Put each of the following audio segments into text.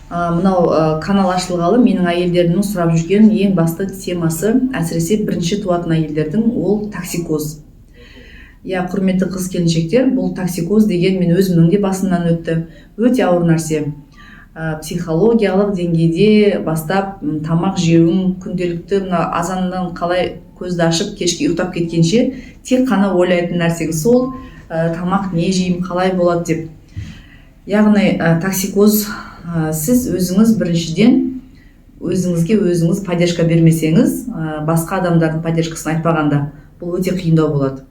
Мынау канал ашылғалы менің әйелдерімнің сұрап жүрген ең басты темасы, әсіресе бірінші туатын әйелдердің, ол токсикоз. Иә, құрметті қыз келіншектер, бұл токсикоз деген мен өзімнің де басымнан өтті. Өте ауыр нәрсе. Психологиялық деңгейде бастап тамақ жеуің, күнделікті азаннан қалай көзді ашып кешке ұйықтап кеткенше тек қана ойлайтын нәрсең сол, тамақ не жеймін, қалай болады деп. Яғни токсикоз, сіз өзіңіз біріншіден өзіңізге өзіңіз поддержка бермесеңіз, басқа адамдардың поддержкасын айтпағанда, бұл өте қиындау болады.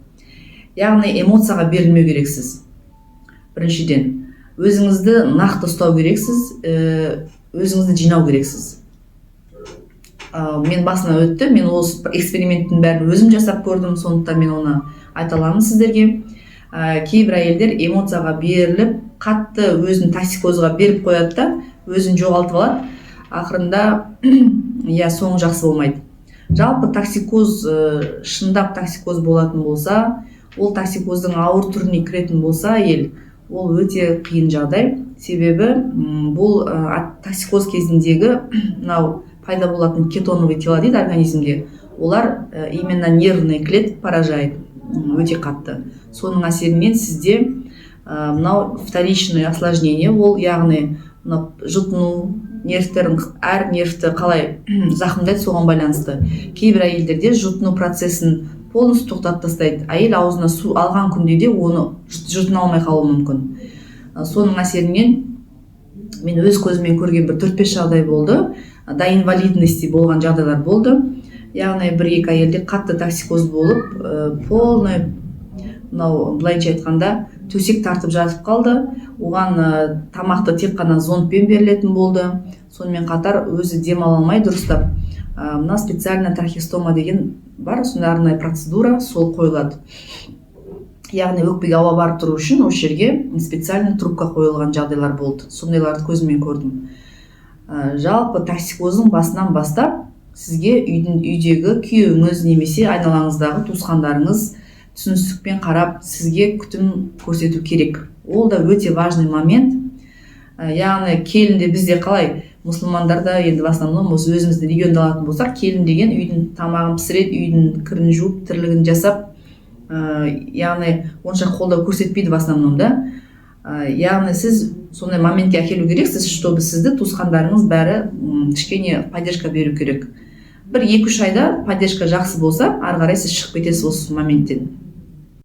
Яғни эмоцияға берілмеу керексіз. Біріншіден өзіңізді нақты ұстау керексіз, өзіңізді жинау керексіз. Мен басына өтті, мен ол эксперименттің бәрін өзім жасап көрдім, сондықтан мен оны айта аламын сіздерге. Кейбір әйелдер эмоцияға беріліп, қатты өзін токсикозға беріп қояды да, өзін жоғалтып алады. Ақырында соңы жақсы болмайды. Жалпы токсикоз, шындап токсикоз болатын болса, ол токсикоздың ауыр түріне кіретін болса әйел, ол өте қиын жағдай. Себебі бұл токсикоз кезіндегі пайда болатын кетоновый тела дейді организмде. Олар именно нервный клеток поражает өте қатты. Соның әсерінен сізде мынау вторичное осложнение, ол яғни жұтыну, нервтердің әр нервті қалай зақымдайды соған байланысты. Кейбір әйелдерде жұтыну процесін полностью тоқтатып тастайды. Әйел аузына су алған күнде де оны жұтына алмай қалуы мүмкін. Соның әсерінен мен өз көзіммен көрген бір 4-5 жағдай болды. Да инвалидности болған жағдайлар болды. Яғни 1-2 әйелде қатты токсикоз болып, полный, былайынша айтқанда, төсек тартып жатып қалды. Оған тамақты тек қана зондпен берілетін болды. Сонымен қатар өзі демала алмай дұрыстап. Мына специально трахестома деген бар, сондай арнайы процедура, сол қойылады. Яғни өкпеге ауа барып тұру үшін осы жерге специально трубка қойылған жағдайлар болды. Сондайларды көзіммен көрдім. Жалпы токсикоздың басынан бастап сізге үйдегі күйеуіңіз немесе айналаңыздағы туысқандарыңыз түсіністікпен қарап сізге күтім көрсету керек. Ол да өте важный момент. Яғни келінде бізде қалай, мұсылмандарда енді в основном өзімізді регионда алатын болсақ, келін деген үйдің тамағын пісіреді, үйдің кірін жуып, тірлігін жасап, яғни онша қолдау көрсетпейді в основном да. Яғни сіз сондай моментке әкелу керексіз, чтобы сізді туысқандарыңыз бәрі кішкене поддержка беру керек. 1-2-3 айда поддержка жақсы болса, ары қарай сіз шығып кетесіз осы моменттен.